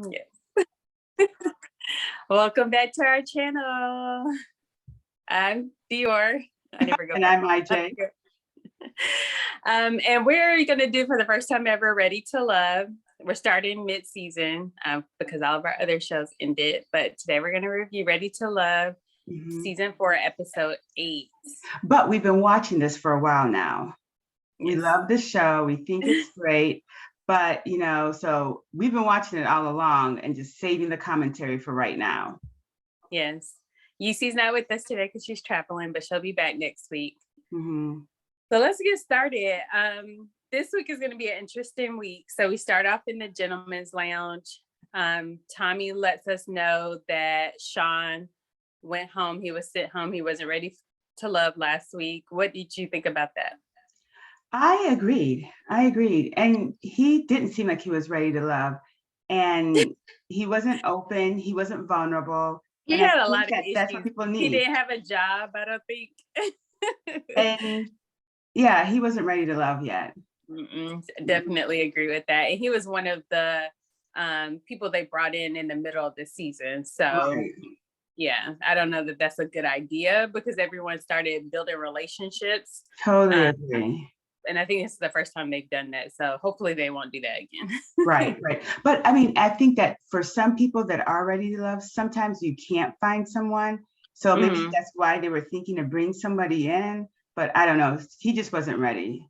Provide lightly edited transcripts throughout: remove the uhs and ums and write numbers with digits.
Yes. Welcome back to our channel. I'm Dior. I never go And back. I'm IJ. And we're going to do for the first time ever Ready to Love. We're starting mid-season because all of our other shows ended. But today we're going to review Ready to Love, season 4, episode 8. But we've been watching this for a while now. Yes. We love the show. We think it's great. But, so we've been watching it all along and just saving the commentary for right now. Yes. UC's not with us today because she's traveling, but she'll be back next week. Mm-hmm. So let's get started. This week is going to be an interesting week. So we start off in the gentleman's lounge. Tommy lets us know that Sean went home. He was sent home. He wasn't ready to love last week. What did you think about that? I agreed. And he didn't seem like he was ready to love. And he wasn't open. He wasn't vulnerable. He and had a lot of issues. That's what people need. He didn't have a job, I don't think. And yeah, he wasn't ready to love yet. Definitely agree with that. And he was one of the people they brought in the middle of the season. So right. Yeah, I don't know that that's a good idea because everyone started building relationships. Totally agree. And I think this is the first time they've done that. So hopefully they won't do that again. Right. But I mean, I think that for some people that are ready to love, sometimes you can't find someone. So maybe that's why they were thinking to bring somebody in. But I don't know. He just wasn't ready.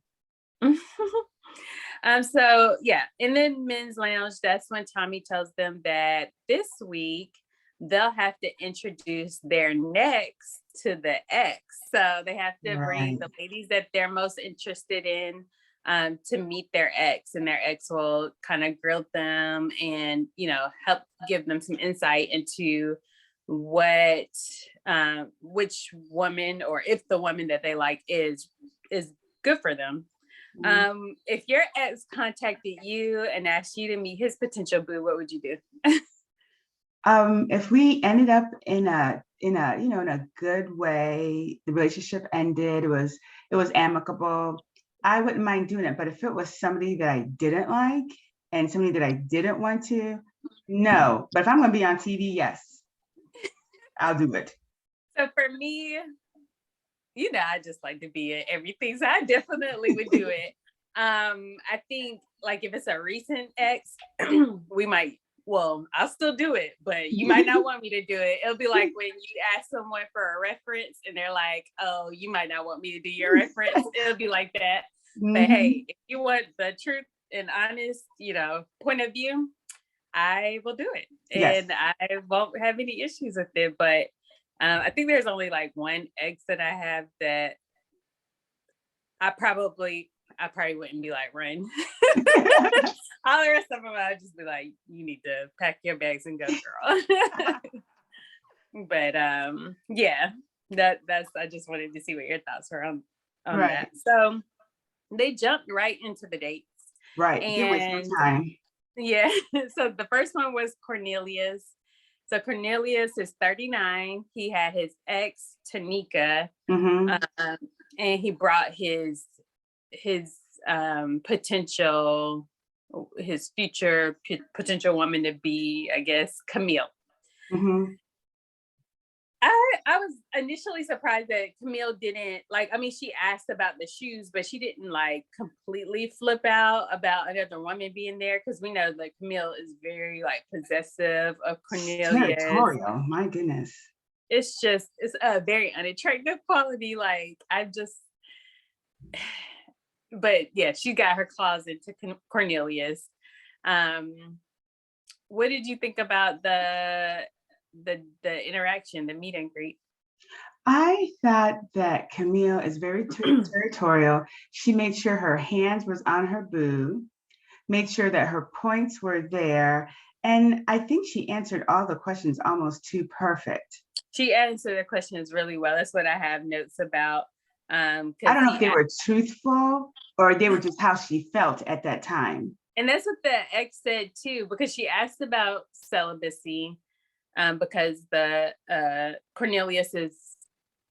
So yeah, in the men's lounge, that's when Tommy tells them that this week they'll have to introduce their next to the ex. So they have to bring the ladies that they're most interested in to meet their ex, and their ex will kind of grill them and, help give them some insight into what, which woman, or if the woman that they like is good for them. If your ex contacted you and asked you to meet his potential boo, what would you do? If we ended up in a good way, the relationship ended, it was amicable, I wouldn't mind doing it. But if it was somebody that I didn't like and somebody that I didn't want to, no. But if I'm going to be on TV, yes, I'll do it. So for me, I just like to be in everything. So I definitely would do it. I think like if it's a recent ex, I'll still do it, but you might not want me to do it. It'll be like when you ask someone for a reference and they're like, oh, you might not want me to do your reference. It'll be like that. But hey, if you want the truth and honest, point of view, I will do it. Yes. And I won't have any issues with it. But I think there's only like one ex that I have that I probably wouldn't be like, run. All the rest of them, I'd just be like, you need to pack your bags and go, girl. But yeah, that's. I just wanted to see what your thoughts were on that. So they jumped right into the dates. Right. It was no time. Yeah. So the first one was Cornelius. So Cornelius is 39. He had his ex Tanika, and he brought his future potential woman to be, I guess, Kamil. I was initially surprised that Kamil didn't she asked about the shoes, but she didn't like completely flip out about another woman being there, because we know that Kamil is very like possessive of Cornelius. Territorial, my goodness. It's a very unattractive quality. But yeah, she got her claws into Cornelius. What did you think about the interaction, the meet and greet? I thought that Kamil is very territorial. She made sure her hands was on her boo, made sure that her points were there. And I think she answered all the questions almost too perfect. She answered the questions really well. That's what I have notes about. I don't know if they were truthful or they were just how she felt at that time. And that's what the ex said too, because she asked about celibacy, because the Cornelius is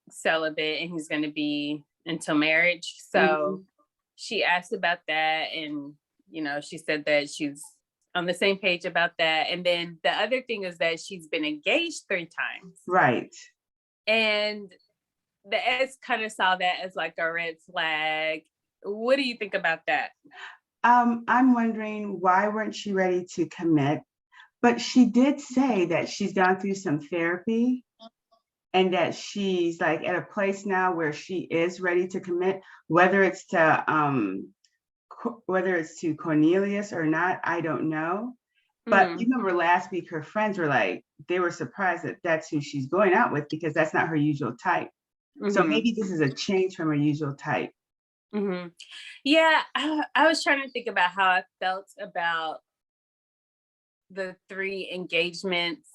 celibate and he's going to be until marriage. So she asked about that, and she said that she's on the same page about that. And then the other thing is that she's been engaged 3 times. Right. And the ex kind of saw that as like a red flag. What do you think about that? I'm wondering, why weren't she ready to commit? But she did say that she's gone through some therapy and that she's like at a place now where she is ready to commit, whether it's to Cornelius or not, I don't know. But you remember last week, her friends were like, they were surprised that that's who she's going out with, because that's not her usual type. So maybe this is a change from her usual type. Yeah, I was trying to think about how I felt about the 3 engagements,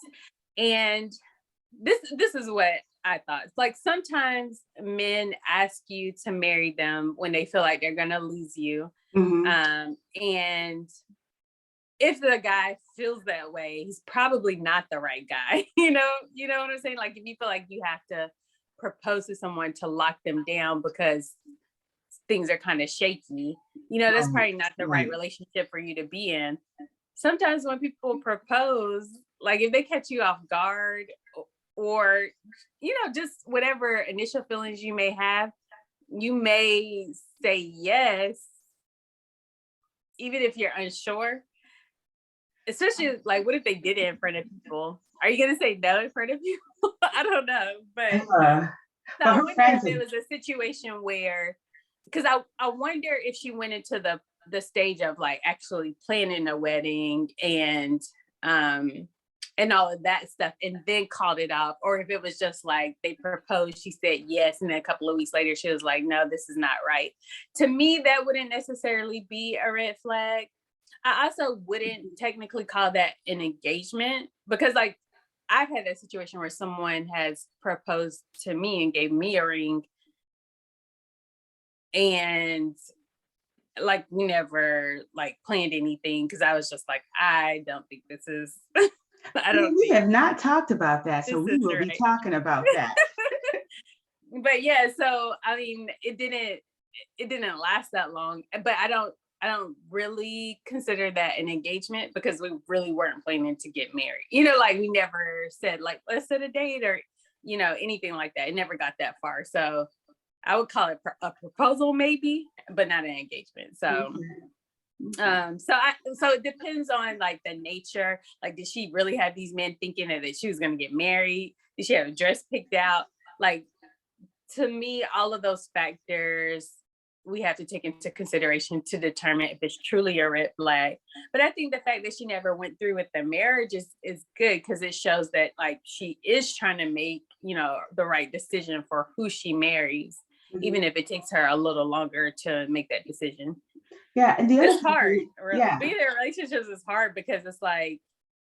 and this is what I thought. It's like sometimes men ask you to marry them when they feel like they're gonna lose you, and if the guy feels that way, he's probably not the right guy. You know what I'm saying? Like if you feel like you have to propose to someone to lock them down because things are kind of shaky, that's probably not the right relationship for you to be in. Sometimes when people propose, like if they catch you off guard, or just whatever initial feelings you may have, you may say yes even if you're unsure. Especially like, what if they did it in front of people? Are you gonna say no in front of people? I don't know, but so I wonder if it was a situation where, because I wonder if she went into the stage of like actually planning a wedding and all of that stuff, and then called it off, or if it was just like they proposed, she said yes, and then a couple of weeks later she was like, no, this is not right. To me, that wouldn't necessarily be a red flag. I also wouldn't technically call that an engagement, because like I've had that situation where someone has proposed to me and gave me a ring, and like we never like planned anything, because I was just like, I don't think this is we have not talked about that, so we will be talking about that. But yeah, so I mean, it didn't last that long, but I don't really consider that an engagement, because we really weren't planning to get married. Like we never said like, let's set a date, or anything like that. It never got that far. So I would call it a proposal maybe, but not an engagement. So so it depends on like the nature. Like, did she really have these men thinking that she was going to get married? Did she have a dress picked out? Like, to me, all of those factors we have to take into consideration to determine if it's truly a red flag. But I think the fact that she never went through with the marriage is good, because it shows that like she is trying to make, the right decision for who she marries, even if it takes her a little longer to make that decision. Yeah, and it's hard. Being in relationships is hard, because it's like,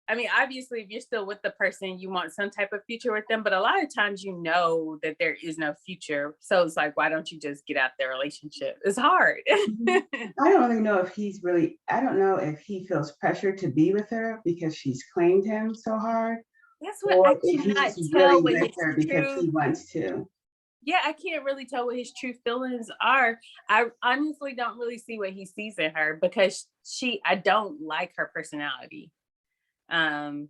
I mean, obviously, if you're still with the person, you want some type of future with them. But a lot of times, that there is no future. So it's like, why don't you just get out the relationship? It's hard. I don't really know if I don't know if he feels pressure to be with her because she's claimed him so hard. That's what I cannot tell what his true, because he wants to. Yeah, I can't really tell what his true feelings are. I honestly don't really see what he sees in her, because I don't like her personality. And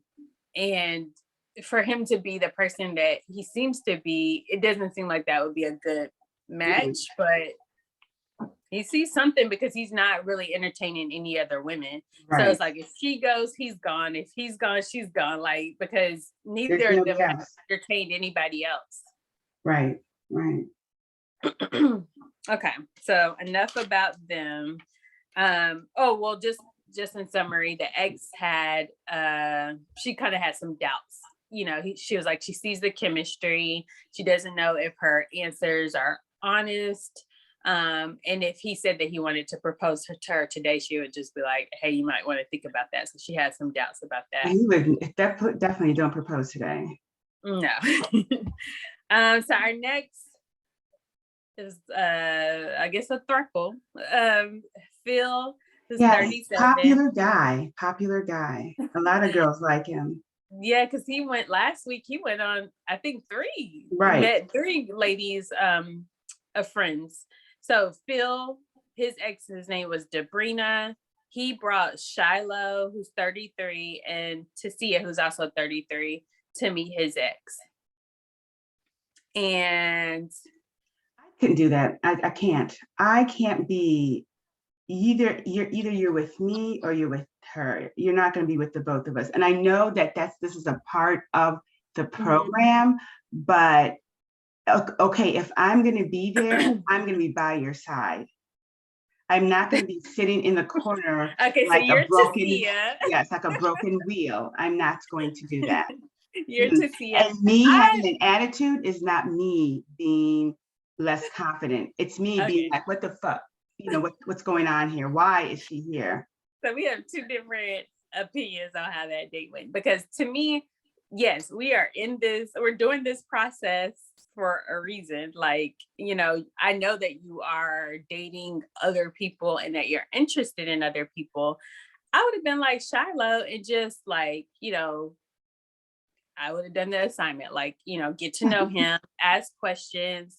for him to be the person that he seems to be, it doesn't seem like that would be a good match. But he sees something, because he's not really entertaining any other women. So it's like, if she goes, he's gone. If he's gone, she's gone. Like, because neither of them have entertained anybody else. Right. Okay, so enough about them. Just in summary, the ex had she kind of had some doubts. She was like, she sees the chemistry. She doesn't know if her answers are honest. And if he said that he wanted to propose to her today, she would just be like, hey, you might want to think about that. So she had some doubts about that. He would definitely don't propose today. No. So our next is I guess a thruple. Phil, who's 37. Popular guy. A lot of girls like him. Yeah, because he went last week. He went on, I think, 3. Right. Met 3 ladies of friends. So Phil, his ex's name was Sabrina. he brought Shiloh, who's 33, and Tisia, who's also 33, to meet his ex. And I couldn't do that. I can't. I can't be you're with me or you're with her. You're not going to be with the both of us. And I know that this is a part of the program, but okay, if I'm going to be there, I'm going to be by your side. I'm not going to be sitting in the corner okay, like so you're a broken, Tisia. yes, like a broken wheel. I'm not going to do that. You're Tisia. And me having an attitude is not me being less confident. It's me being like, what the fuck? You know, what's going on here? Why is she here? So we have two different opinions on how that date went. Because to me, yes, we're doing this process for a reason. Like, you know, I know that you are dating other people and that you're interested in other people. I would have been like Shiloh and just like, you know, I would have done the assignment, like, you know, get to know him, ask questions.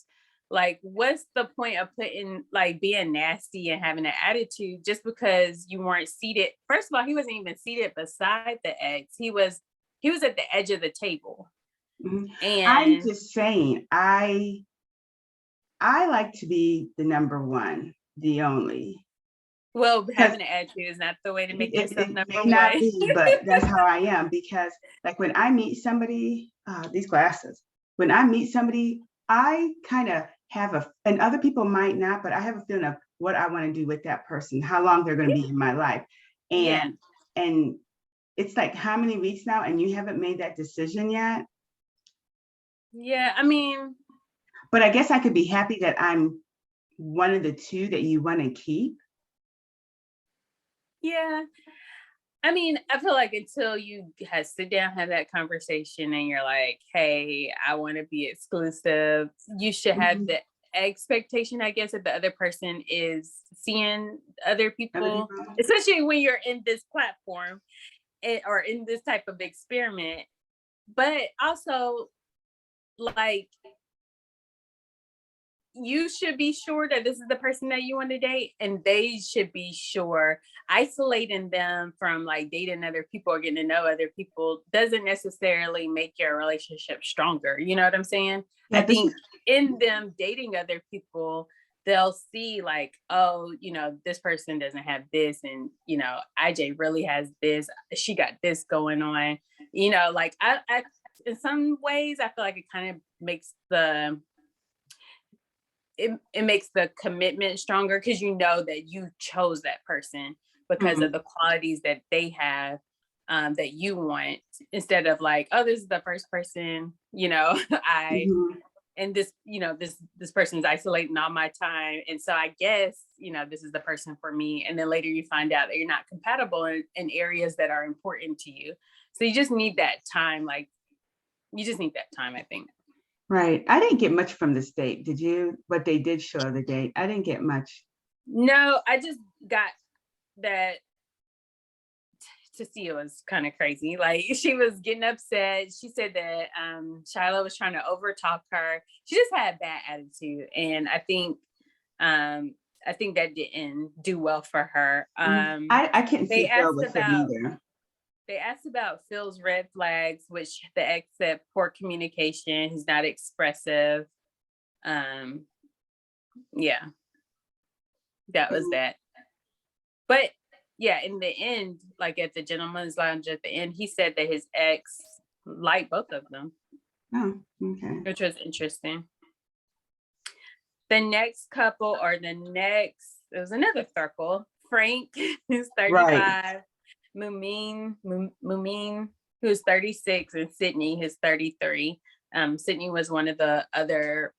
Like, what's the point of being nasty and having an attitude just because you weren't seated? First of all, he wasn't even seated beside the ex. He was at the edge of the table. Mm-hmm. And I'm just saying, I like to be the number one, the only. Well, having an attitude is not the way to make yourself number may one. not be, but that's how I am. Because like when I meet somebody, these glasses, when I meet somebody, I kind of have and other people might not, but I have a feeling of what I want to do with that person, how long they're going to be in my life. And it's like, how many weeks now and you haven't made that decision yet? Yeah, I mean, but I guess I could be happy that I'm one of the two that you want to keep. Yeah. I mean, I feel like until you sit down, have that conversation, and you're like, "Hey, I want to be exclusive," you should have the expectation, I guess, that the other person is seeing other people, especially when you're in this platform or in this type of experiment. But also, like, you should be sure that this is the person that you want to date, and they should be sure. Isolating them from like dating other people or getting to know other people doesn't necessarily make your relationship stronger. You know what I'm saying? I think in them dating other people, they'll see like, oh, you know, this person doesn't have this, and you know, IJ really has this. She got this going on. You know, like I in some ways, I feel like it kind of makes it makes the commitment stronger because you know that you chose that person because of the qualities that they have, that you want, instead of like, oh, this is the first person, you know, and this, you know, this person is isolating all my time, and so I guess, you know, this is the person for me, and then later you find out that you're not compatible in areas that are important to you. So you just need that time. Like, you just need that time, I think. Right. I didn't get much from this date. Did you? But they did show the date. I didn't get much. No, I just got that Tisia was kind of crazy. Like, she was getting upset. She said that Shiloh was trying to overtalk her. She just had a bad attitude, and I think that didn't do well for her. I couldn't see Phil with it either. They asked about Phil's red flags, which the ex said poor communication. He's not expressive. Yeah, that was that. But yeah, in the end, like at the gentleman's lounge at the end, he said that his ex liked both of them. Oh, okay. Which was interesting. The next couple, it was another circle. Frank, who's 35, right. Mumin, who's 36, and Sydney, who's 33. Sydney was one of the other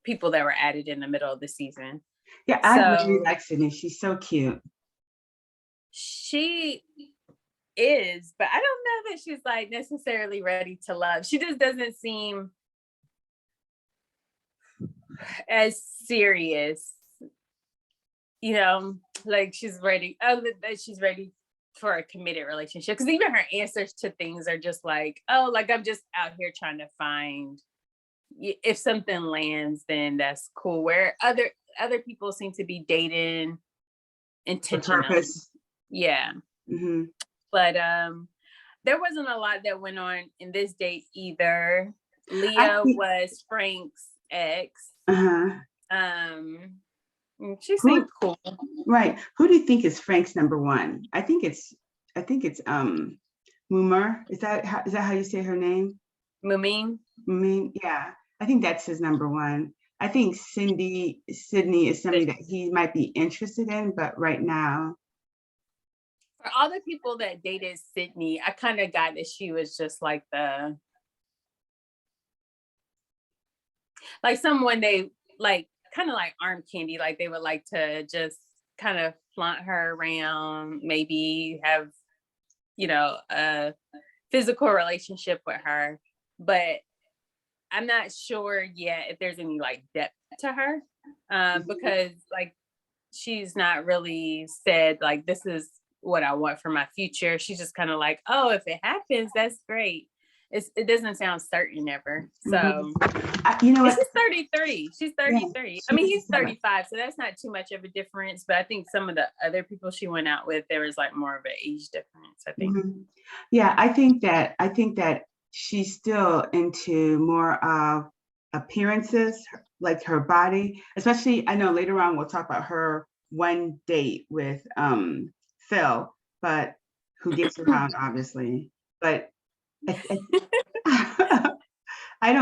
people that were added in the middle of the season. Yeah, I really like Sydney. She's so cute. She is, but I don't know that she's like necessarily ready to love. She just doesn't seem as serious, you know, like she's ready for a committed relationship. Because even her answers to things are just like, oh, like I'm just out here trying to find, if something lands, then that's cool. Where other people seem to be dating intentionally. Yeah. Mm-hmm. But there wasn't a lot that went on in this date either. I Leah think, was Frank's ex. uh-huh. She Who, seemed cool. right. Who do you think is Frank's number one? I think it's Mumar. Is that how you say her name? Mumin. Yeah. I think that's his number one. I think Sydney is somebody that he might be interested in, but right now. For all the people that dated Sydney, I kind of got that she was just like someone they like, kind of like arm candy. Like they would like to just kind of flaunt her around, maybe have, a physical relationship with her. But I'm not sure yet if there's any like depth to her, because like she's not really said like this is what I want for my future. She's just kind of like, oh, if it happens, that's great. It doesn't sound certain ever. So You know what? she's 33. She's 33. Yeah, I mean, he's 35, so that's not too much of a difference. But I think some of the other people she went out with, there was like more of an age difference, I think. Mm-hmm. Yeah, I think that she's still into more of appearances, like her body, especially I know later on we'll talk about her one date with Phil, but who gets around obviously. But I,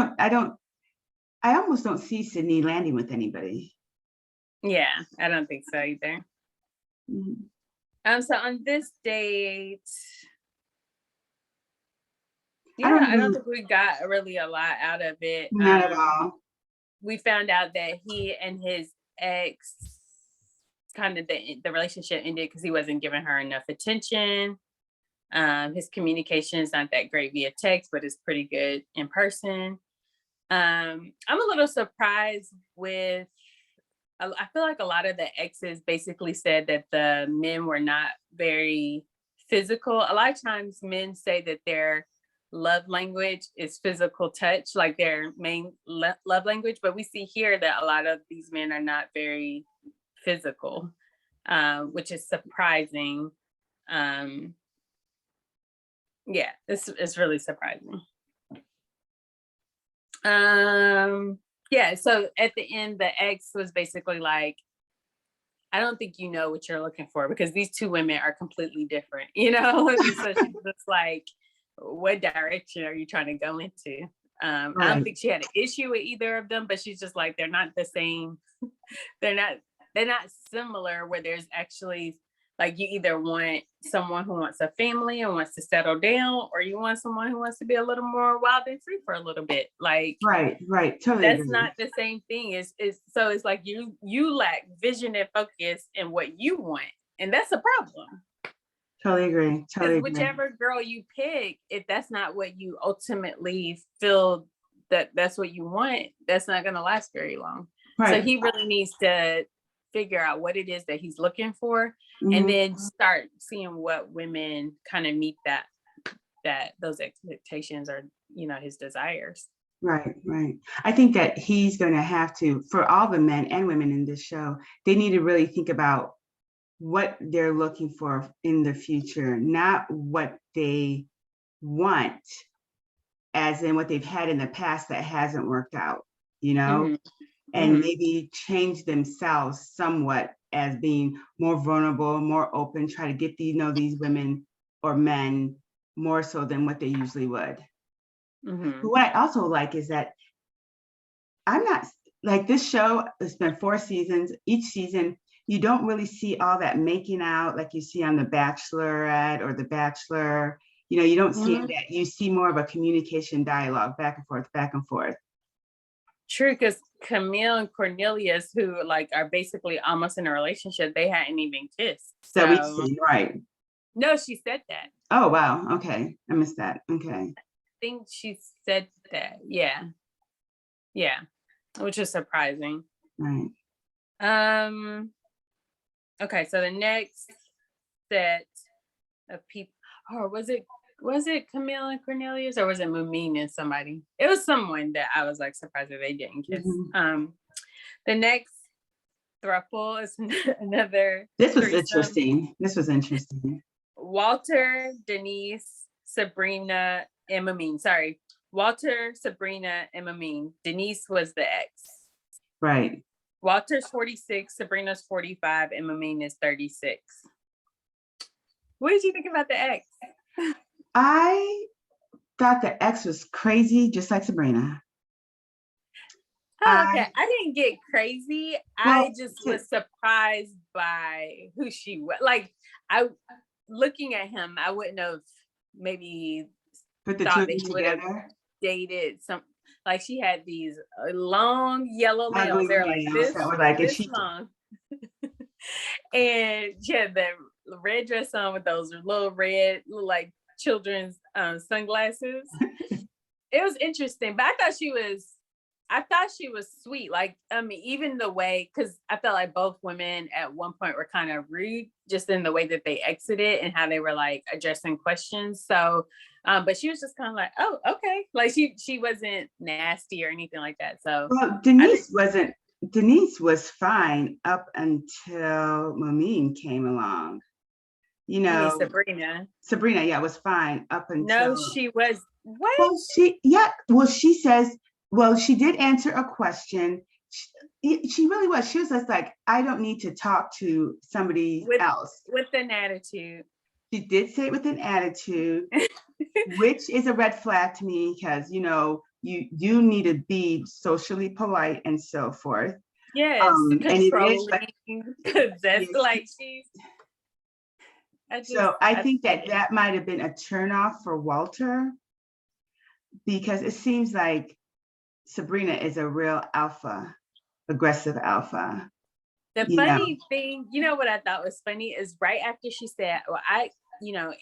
I almost don't see Sydney landing with anybody. Yeah, I don't think so either. Mm-hmm. So on this date, I don't think we got really a lot out of it. Not at all. We found out that he and his ex kind of the relationship ended because he wasn't giving her enough attention. His communication is not that great via text, but it's pretty good in person. I'm a little surprised with, I feel like a lot of the exes basically said that the men were not very physical. A lot of times men say that their love language is physical touch, like their main love language. But we see here that a lot of these men are not very physical, which is surprising. Yeah, it's really surprising. Yeah, so at the end, the ex was basically like, I don't think you know what you're looking for because these two women are completely different, So she's just like, what direction are you trying to go into? I don't think she had an issue with either of them, but she's just like, they're not the same. they're not similar, where there's actually like, you either want someone who wants a family and wants to settle down, or you want someone who wants to be a little more wild and free for a little bit. Like, right, totally that's agree. not the same thing. So it's like you lack vision and focus in what you want, and that's a problem. Totally agree. Because whichever girl you pick, if that's not what you ultimately feel that's what you want, that's not going to last very long. Right. So he really needs to figure out what it is that he's looking for, and then start seeing what women kind of meet those expectations or his desires. Right. I think that he's going to have to, for all the men and women in this show, they need to really think about what they're looking for in the future, not what they want, as in what they've had in the past that hasn't worked out, and maybe change themselves somewhat as being more vulnerable, more open, try to get these women or men more so than what they usually would. But what I also like is that I'm not like, this show, it's been 4 seasons. Each season, you don't really see all that making out like you see on The Bachelorette or The Bachelor. You don't see that. You see more of a communication dialogue back and forth. True, because Kamil and Cornelius, who like are basically almost in a relationship, they hadn't even kissed. So we've seen, right? No, she said that. Oh wow, okay, I missed that. Okay, I think she said that. Yeah, which is surprising. Right. Okay, so the next set of people, or was it Kamil and Cornelius, or was it Mumin and somebody? It was someone that I was like surprised that they didn't kiss. The next throuple is another This was threesome. interesting. This was interesting. Walter, Denise, Sabrina, and Mamine. Sorry. Walter, Sabrina, and Mamine. Denise was the ex. Right. Walter's 46, Sabrina's 45, and Mamine is 36. What did you think about the ex? I thought the ex was crazy, just like Sabrina. Oh, okay. I didn't get crazy. Well, I just was surprised by who she was. Like, looking at him, I wouldn't have maybe put the two thought of that them he would have together. dated some. Like, she had these long yellow nails. Ugly They're like nails that were like, and this she, long, and she had the red dress on with those little red, like children's sunglasses. It was interesting, but I thought she was sweet. Like, I mean, even the way, because I felt like both women at one point were kind of rude, just in the way that they exited and how they were like addressing questions. So, but she was just kind of like, oh, okay. Like she wasn't nasty or anything like that. So, well, Denise was fine up until Mamine came along. You you mean know, Sabrina? Sabrina, yeah, was fine up No, until, she was. What? well, she says, well, she did answer a question. She really was. She was just like, I don't need to talk to somebody else. With an attitude. She did say it with an attitude, which is a red flag to me because, you need to be socially polite and so forth. Yes, And it is, controlling. That's like she's. I think that might have been a turnoff for Walter, because it seems like Sabrina is a real alpha, aggressive alpha. The funny thing, what I thought was funny is right after she said, well,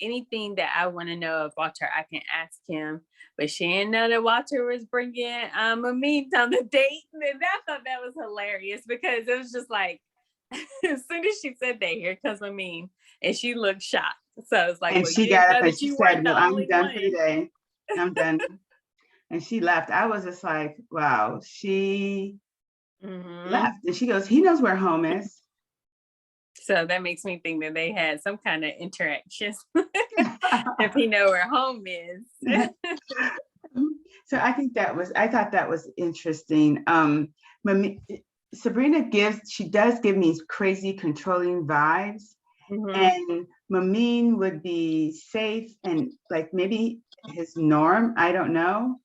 anything that I want to know of Walter, I can ask him. But she didn't know that Walter was bringing Mamine on the date. And I thought that was hilarious because it was just like, as soon as she said that, here comes Mamine. And she looked shocked. So it's like, and well, she you didn't got know up and that she you said, weren't the well, I'm only done one. for the day. I'm done. And she left. I was just like, wow, she left. And she goes, he knows where home is. So that makes me think that they had some kind of interaction if he know where home is. So I thought that was interesting. Sabrina does give me crazy controlling vibes. And Mamine would be safe and like maybe his norm. I don't know.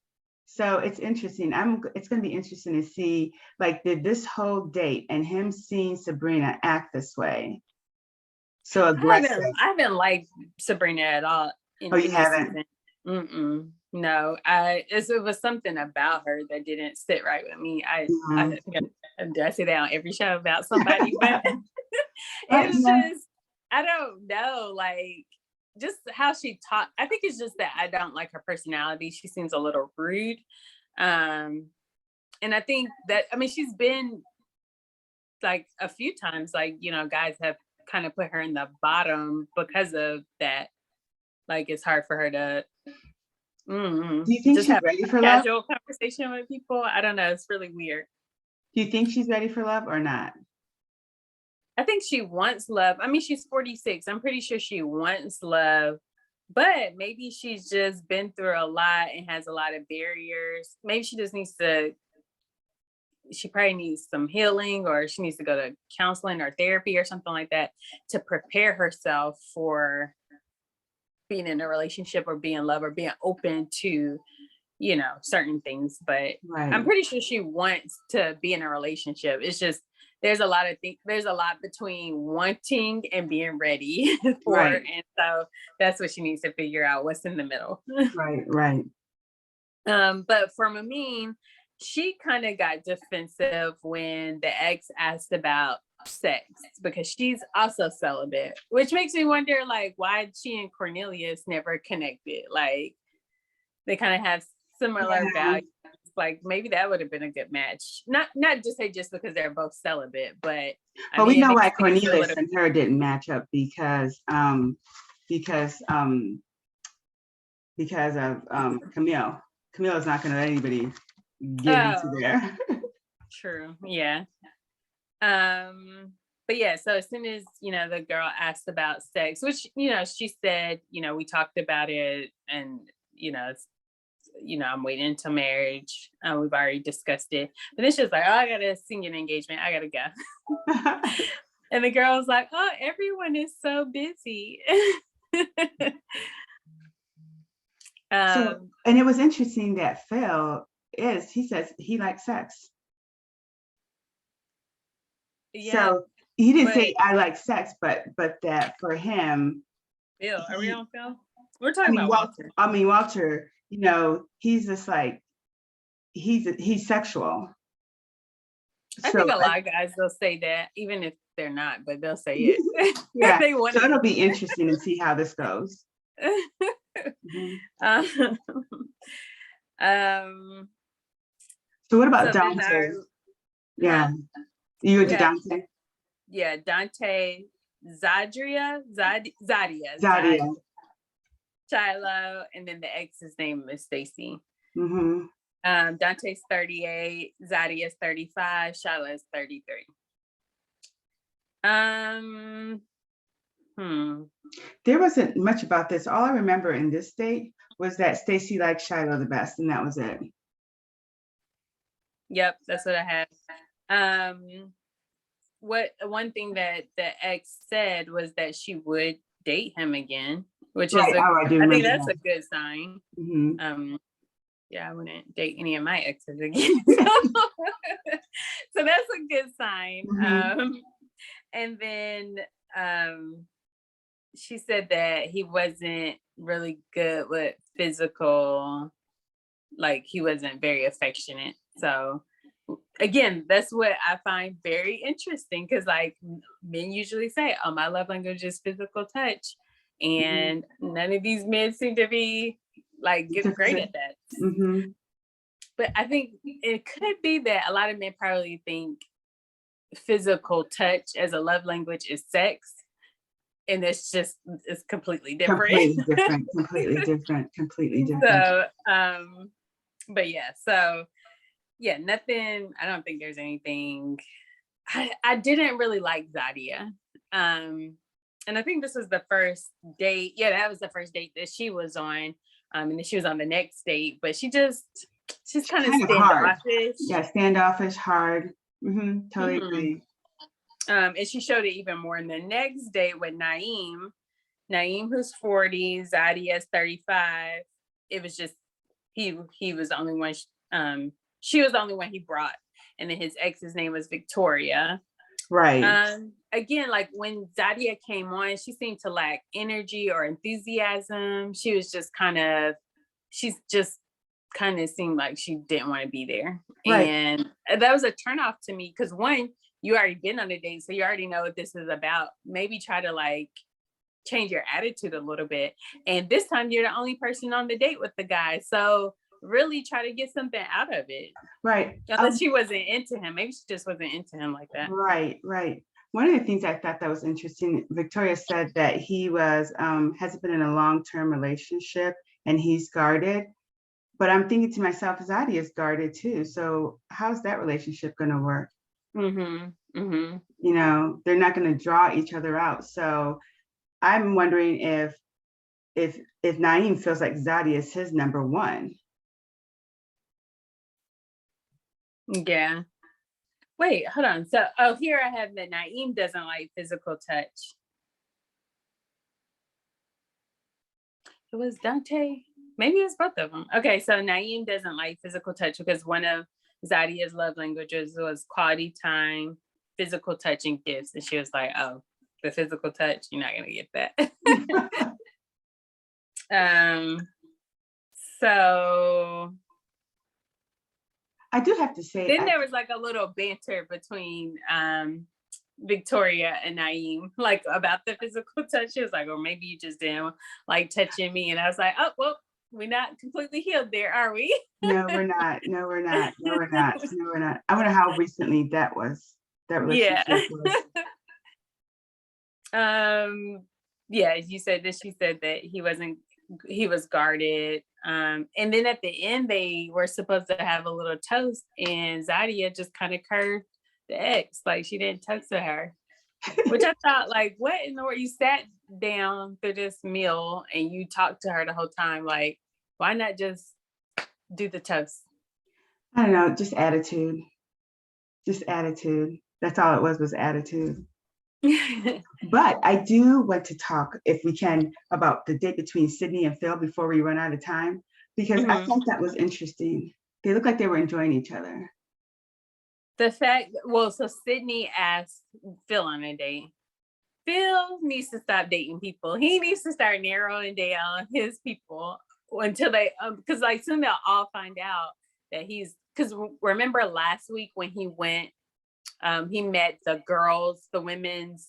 So it's interesting. It's going to be interesting to see, like, did this whole date and him seeing Sabrina act this way? So aggressive. I haven't liked Sabrina at all. Oh, you haven't? No, it was something about her that didn't sit right with me. Did I say that on every show about somebody? But it was just, I don't know, like, just how she talked. I think it's just that I don't like her personality. She seems a little rude. And I think that, I mean, she's been like a few times, like, guys have kind of put her in the bottom because of that. Like, it's hard for her to do you think just she's have ready for casual love? conversation with people. I don't know. It's really weird. Do you think she's ready for love or not? I think she wants love. I mean, she's 46. I'm pretty sure she wants love, but maybe she's just been through a lot and has a lot of barriers. Maybe she just she probably needs some healing, or she needs to go to counseling or therapy or something like that to prepare herself for being in a relationship or being in love or being open to, certain things. But I'm pretty sure she wants to be in a relationship. It's just, there's a lot between wanting and being ready for it. And so that's what she needs to figure out, what's in the middle. Right. But for Mamine, she kind of got defensive when the ex asked about sex, because she's also celibate, which makes me wonder, like, why she and Cornelius never connected. Like, they kind of have similar values. Like, maybe that would have been a good match. Not just because they're both celibate, but we know why Cornelius and her didn't match up, because of Kamil. Kamil is not going to let anybody get into there. True. Yeah. But yeah, so as soon as, the girl asked about sex, which, she said, we talked about it and, it's, I'm waiting until marriage. We've already discussed it. But then she was like, oh, I got a singing engagement. I got to go. And the girl was like, oh, everyone is so busy. So, and it was interesting that he says he likes sex. Yeah. So he didn't say I like sex, but that for him. Phil, are we on Phil? We're talking about Walter. Walter, he's just like, he's sexual. I think a lot of guys, they'll say that, even if they're not, but they'll say it. Yeah. So it'll be interesting to see how this goes. So what about Donta? Yeah. You into Donta? Yeah, Donta, Zadia, Shiloh, and then the ex's name is Stacy. Donta's 38, Zadia's 35, Shiloh's 33. There wasn't much about this. All I remember in this state was that Stacy liked Shiloh the best, and that was it. Yep, that's what I had. One thing that the ex said was that she would date him again, which is I think that's a good sign. Yeah, I wouldn't date any of my exes again. So that's a good sign. And then she said that he wasn't really good with physical, like he wasn't very affectionate. So again, that's what I find very interesting, because like men usually say, oh, my love language is physical touch. And none of these men seem to be like great at that. But I think it could be that a lot of men probably think physical touch as a love language is sex, and it's completely different. Completely different. So but yeah, nothing. I don't think there's anything. I didn't really like Zadia. And I think this was the first date. Yeah, that was the first date that she was on. And then she was on the next date, but she's kind of standoffish. Hard. Yeah, standoffish, hard. Totally agree. And she showed it even more in the next date with Naeem. Naeem, who's 40, Zadia's 35. It was just he was the only one. She was the only one he brought, and then his ex's name was Victoria. Right. Again, like when Zadia came on, she seemed to lack energy or enthusiasm. She just kind of seemed like she didn't want to be there. Right. And that was a turnoff to me, because one, you already been on a date, so you already know what this is about. Maybe try to like change your attitude a little bit. And this time you're the only person on the date with the guy. So really try to get something out of it. Right. Unless she wasn't into him. Maybe she just wasn't into him like that. Right. One of the things I thought that was interesting, Victoria said that he was hasn't been in a long-term relationship and he's guarded. But I'm thinking to myself, Zadia is guarded too. So how's that relationship going to work? They're not going to draw each other out. So I'm wondering if Naeem feels like Zadia is his number one. Yeah. Wait, hold on. So, here I have that Naeem doesn't like physical touch. It was Donta. Maybe it's both of them. Okay, so Naeem doesn't like physical touch because one of Zadia's love languages was quality time, physical touch, and gifts. And she was like, oh, the physical touch, you're not going to get that. So I do have to say, then there was like a little banter between Victoria and Naeem, like about the physical touch. She was like, or maybe you just didn't like touching me. And I was like, oh, well, we're not completely healed there, are we? No, we're not. I wonder how recently that relationship was. Yeah, she said that he was guarded. And then at the end, they were supposed to have a little toast, and Zadia just kind of curved the ex. Like she didn't text to her, which I thought, like, what in the world? You sat down through this meal and you talked to her the whole time. Like, why not just do the toast? I don't know, just attitude. Just attitude. That's all it was attitude. But I do want to talk, if we can, about the date between Sydney and Phil before we run out of time, because I Mhm. thought that was interesting. They looked like they were enjoying each other. The fact, well, so Sydney asked Phil on a date. Phil needs to stop dating people. He needs to start narrowing down his people until they, because like soon they'll all find out that he's. Because remember last week when he went, he met the girls, the women's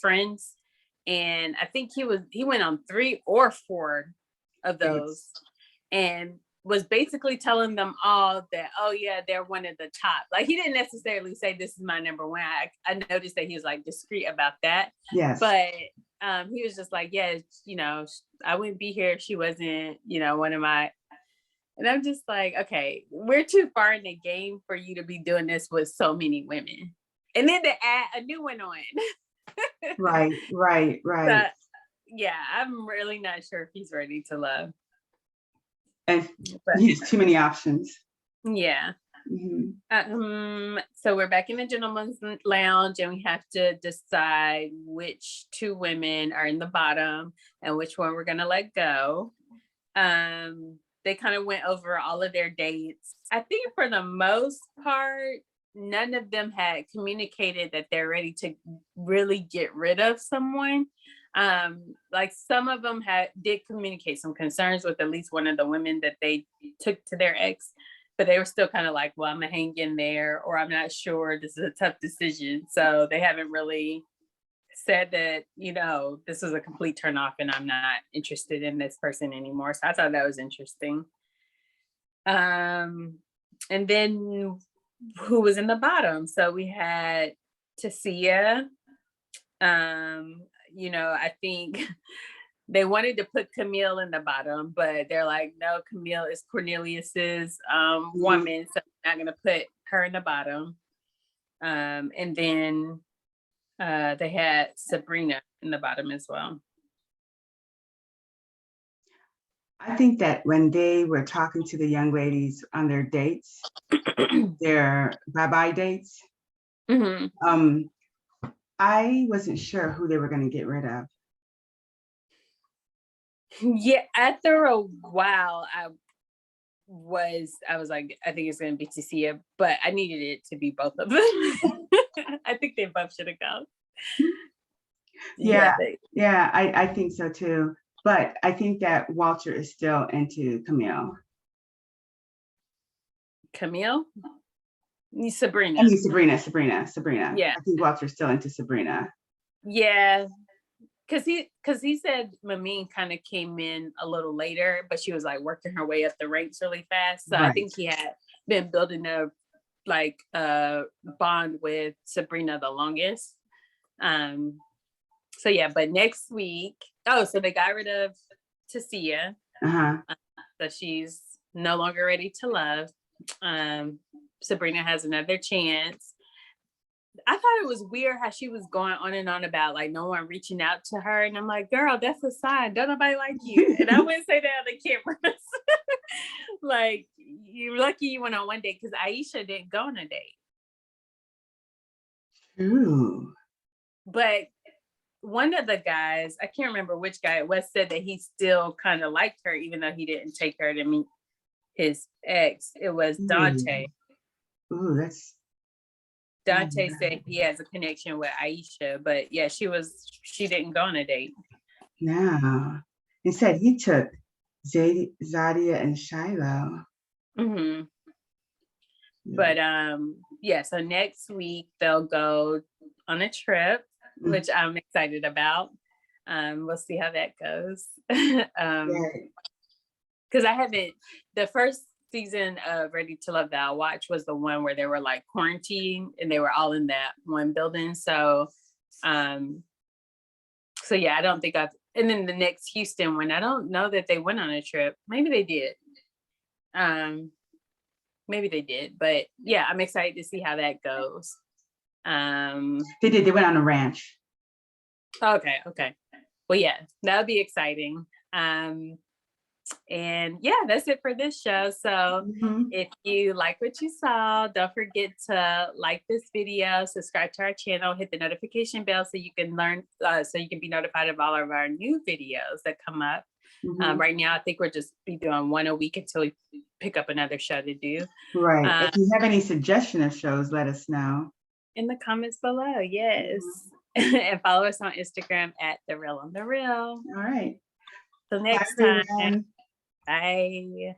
friends, and I think he went on 3 or 4 of those, Dates. and was basically telling them all that, oh yeah, they're one of the top. Like he didn't necessarily say this is my number one. I noticed that he was like discreet about that, Yes. but he was just like, yeah, I wouldn't be here if she wasn't, one of my. And I'm just like, okay, we're too far in the game for you to be doing this with so many women, and then to add a new one on. Right, right, right. So, yeah, I'm really not sure if he's ready to love. And But he has too many options. yeah. Mhm. So we're back in the gentleman's lounge and we have to decide which 2 women are in the bottom and which one we're gonna let go. They kind of went over all of their dates. I think for the most part, none of them had communicated that they're ready to really get rid of someone. Like some of them did communicate some concerns with at least one of the women that they took to their ex, but they were still kind of like, well, I'm gonna hang in there, or I'm not sure. This is a tough decision. So they haven't really said that, this was a complete turn off and I'm not interested in this person anymore. So I thought that was interesting. And then who was in the bottom? So we had Tisia. I think they wanted to put Kamil in the bottom, but they're like, no, Kamil is Cornelius's Mhm. woman, so we're not gonna put her in the bottom. And then they had Sabrina in the bottom as well. I think that when they were talking to the young ladies on their dates, their bye-bye dates, Hmm. I wasn't sure who they were going to get rid of. Yeah, after a while, I was like, I think it's gonna be Tisia, but I needed it to be both of them. I think they both should have gone. Yeah, Yeah, they yeah, I think so too. But I think that Walter is still into Camille. Camille, I Sabrina. mean, Sabrina. Yeah, I think Walter's still into Sabrina. yeah, because he said Mamine kind of came in a little later, but she was like working her way up the ranks really fast. So I Right. think he had been building a bond with Sabrina the longest. Um, so yeah, but next week, so they got rid of Tisia. Uh-huh. So she's no longer ready to love. Sabrina has another chance. I thought it was weird how she was going on and on about like no one reaching out to her. And I'm like, girl, that's a sign. Don't nobody like you. And I wouldn't say that on the cameras. Like, you're lucky you went on one date because Aisha didn't go on a date. True. But one of the guys, I can't remember which guy it was, said that he still kind of liked her, even though he didn't take her to meet his ex. It was Ooh, Dante. ooh, that's Dante said he has a connection with Aisha, but yeah, she didn't go on a date. no. Instead, he took Zadia and Shiloh. Hmm. Yeah. But yeah, so next week they'll go on a trip, Mm, which I'm excited about. We'll see how that goes. right. Because I haven't, the first season of Ready to Love that I watched was the one where they were like quarantined and they were all in that one building. Um, so yeah, I don't think and then the next Houston one, I don't know that they went on a trip. Maybe they did. Um, Maybe they did, but yeah, I'm excited to see how that goes. They did. They went on a ranch. Okay. Well, yeah, that'll be exciting. And yeah, that's it for this show. So if you like what you saw, don't forget to like this video, subscribe to our channel, hit the notification bell so you can so you can be notified of all of our new videos that come up. Right now, I think we're just be doing one a week until we pick up another show to do. Right. If you have any suggestion of shows, let us know in the comments below. Yes. And follow us on Instagram at The Real on The Real. All right. Till next Bye, time. everyone. Bye.